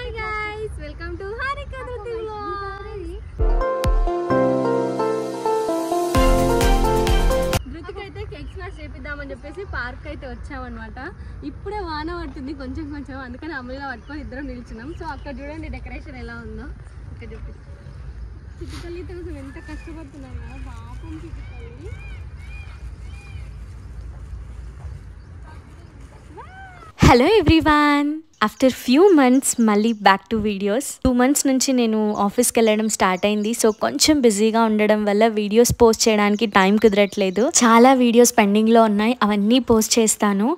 Hi guys, welcome to Harika ధృతి vlogs. ధృతికి అయితే cake smash చేపిద్దామని చెప్పేసి పార్క్ అయితే వచ్చామన్నమాట. ఇప్పుడే వాన పడుతుంది కొంచెం కొంచెం, అందుకని అమలుగా పట్టుకొని ఇద్దరం నిల్చున్నాం. సో అక్కడ చూడండి డెకరేషన్ ఎలా ఉందో. ఇక్కడ చెప్పి చిట్టుకల్లి కోసం ఎంత కష్టపడుతున్నారు కదా పాపం చిట్టుకల్లి. Hello everyone, after few months మళ్ళీ బ్యాక్ టు వీడియోస్. 2 months నుంచి నేను ఆఫీస్కి వెళ్ళడం స్టార్ట్ అయింది. సో కొంచెం బిజీగా ఉండడం వల్ల వీడియోస్ పోస్ట్ చేయడానికి టైం కుదరట్లేదు. చాలా వీడియోస్ పెండింగ్లో ఉన్నాయి, అవన్నీ పోస్ట్ చేస్తాను.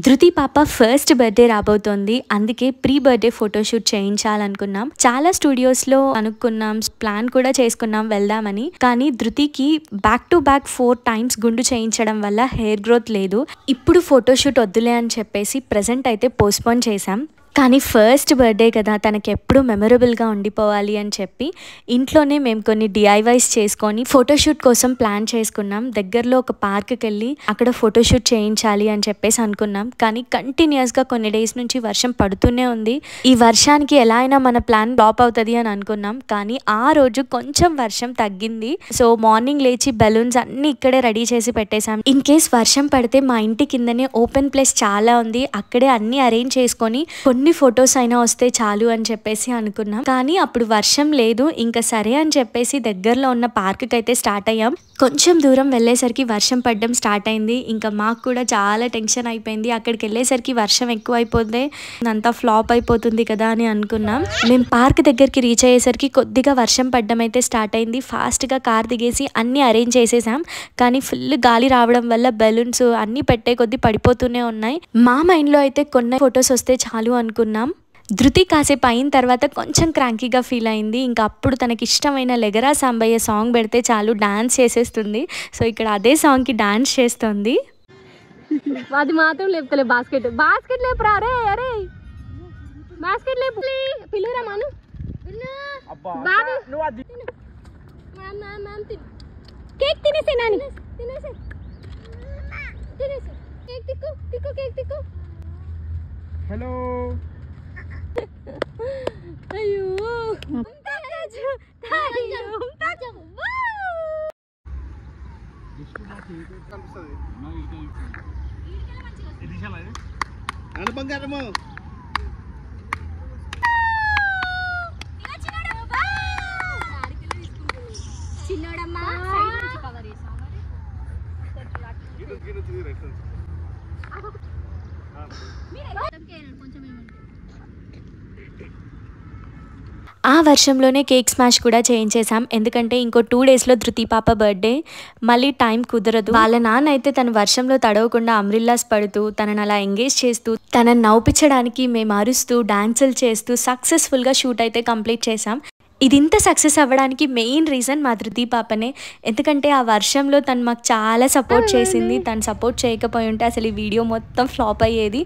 ధృతి పాప ఫస్ట్ బర్త్డే రాబోతోంది, అందుకే ప్రీ బర్త్డే ఫోటోషూట్ చేయించాలనుకున్నాం. చాలా స్టూడియోస్లో అనుకున్నాం, ప్లాన్ కూడా చేసుకున్నాం వెళ్దామని. కానీ ధృతికి బ్యాక్ టు బ్యాక్ 4 times గుండు చేయించడం వల్ల హెయిర్ గ్రోత్ లేదు. ఇప్పుడు ఫోటోషూట్ వద్దులే అని చెప్పేసి ప్రజెంట్ అయితే పోస్ట్పోన్ చేశాం. కానీ ఫస్ట్ బర్త్డే కదా, తనకి ఎప్పుడూ మెమొరబుల్గా ఉండిపోవాలి అని చెప్పి ఇంట్లోనే మేము కొన్ని DIYs చేసుకొని ఫోటోషూట్ కోసం ప్లాన్ చేసుకున్నాం. దగ్గరలో ఒక పార్క్కి వెళ్ళి అక్కడ ఫోటోషూట్ చేయించాలి అని చెప్పేసి అనుకున్నాం. కానీ కంటిన్యూస్గా కొన్ని డేస్ నుంచి వర్షం పడుతూనే ఉంది. ఈ వర్షానికి ఎలా అయినా మన ప్లాన్ ఫ్లాప్ అవుతుంది అని అనుకున్నాం. కానీ ఆ రోజు కొంచెం వర్షం తగ్గింది. సో మార్నింగ్ లేచి బెలూన్స్ అన్నీ ఇక్కడే రెడీ చేసి పెట్టేశాం. ఇన్ కేస్ వర్షం పడితే మా ఇంటి కిందనే ఓపెన్ ప్లేస్ చాలా ఉంది, అక్కడే అన్నీ అరేంజ్ చేసుకొని కొన్ని ఫొటోస్ అయినా వస్తే చాలు అని చెప్పేసి అనుకున్నాం. కానీ అప్పుడు వర్షం లేదు. ఇంకా సరే అని చెప్పేసి దగ్గరలో ఉన్న పార్క్కి అయితే స్టార్ట్ అయ్యాం. కొంచెం దూరం వెళ్ళేసరికి వర్షం పడడం స్టార్ట్ అయింది. ఇంకా మాకు కూడా చాలా టెన్షన్ అయిపోయింది. అక్కడికి వెళ్ళేసరికి వర్షం ఎక్కువ అయిపోతే అంతా ఫ్లాప్ అయిపోతుంది కదా అని అనుకున్నాం. మేము పార్క్ దగ్గరికి రీచ్ అయ్యేసరికి కొద్దిగా వర్షం పడడం అయితే స్టార్ట్ అయింది. ఫాస్ట్గా కార్ దిగేసి అన్నీ అరేంజ్ చేసేసాం. కానీ ఫుల్ గాలి రావడం వల్ల బెలూన్స్ అన్నీ పెట్టే కొద్దీ పడిపోతూనే ఉన్నాయి. మా మైండ్లో అయితే కొన్ని ఫొటోస్ వస్తే చాలు అనుకున్నాం. ధృతి కాసేపు అయిన తర్వాత కొంచెం క్రాంకీగా ఫీల్ అయింది. ఇంకా అప్పుడు తనకి ఇష్టమైన లెగరా సాంబయ్య సాంగ్ పెడితే చాలు డాన్స్ చేసేస్తుంది. సో ఇక్కడ అదే సాంగ్కి డాన్స్ చేస్తుంది. అది మాత్రం లేపుతలే. బాస్కెట్ లేపురా. అరే అరే బాస్కెట్ లేపు, పిలువురా మాను. కేక్ తినేసే నాని, తినేసే తినేసే. కేక్ తిక్కు తిక్కు, కేక్ తిక్కు. హలో. అయ్యో బంగారము చిన్నోడమ్మా ఆ వర్షంలోనే కేక్ స్మాష్ కూడా చేయించేసాం. ఎందుకంటే ఇంకో 2 daysలో ధృతి పాప బర్త్డే, మళ్ళీ టైం కుదరదు. వాళ్ళ నాన్న అయితే తన వర్షంలో తడవకుండా అంబ్రిల్లాస్ పడుతూ తనని అలా ఎంగేజ్ చేస్తూ తనని నవ్వుపించడానికి మేము అరుస్తూ డాన్సులు చేస్తూ సక్సెస్ఫుల్గా షూట్ అయితే కంప్లీట్ చేసాం. ఇది ఇంత సక్సెస్ అవ్వడానికి మెయిన్ రీజన్ మా ధృతి పాపనే. ఎందుకంటే ఆ వర్షంలో తను మాకు చాలా సపోర్ట్ చేసింది. తను సపోర్ట్ చేయకపోయి ఉంటే అసలు ఈ వీడియో మొత్తం ఫ్లాప్ అయ్యేది.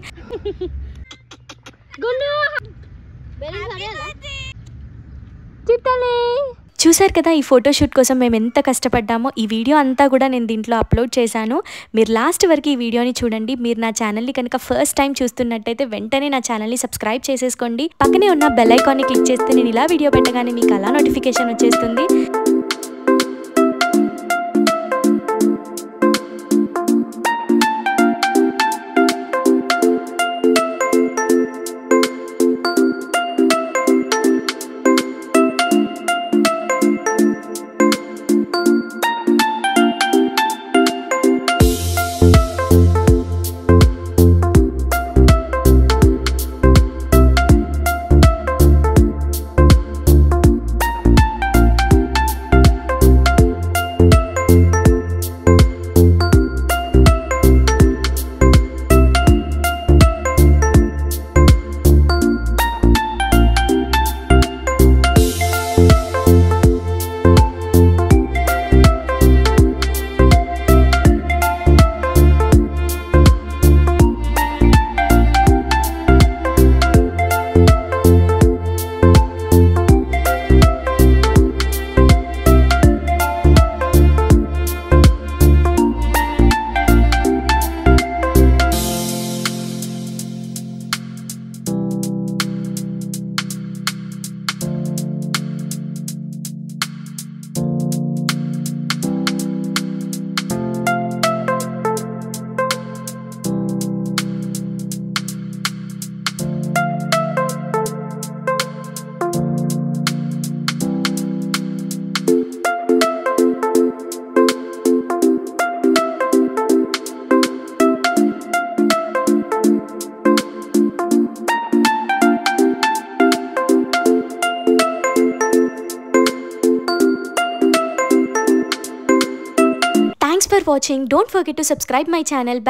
చూసారు కదా ఈ ఫోటోషూట్ కోసం మేము ఎంత కష్టపడ్డామో. ఈ వీడియో అంతా కూడా నేను దీంట్లో అప్లోడ్ చేశాను. మీరు లాస్ట్ వరకు ఈ వీడియోని చూడండి. మీరు నా ఛానల్ని కనుక ఫస్ట్ టైం చూస్తున్నట్టయితే వెంటనే నా ఛానల్ని సబ్స్క్రైబ్ చేసేసుకోండి. పక్కనే ఉన్న బెల్ ఐకాన్ని క్లిక్ చేస్తే నేను ఇలా వీడియో పెట్టగానే మీకు అలా నోటిఫికేషన్ వచ్చేస్తుంది. Watching. Don't forget to subscribe my channel.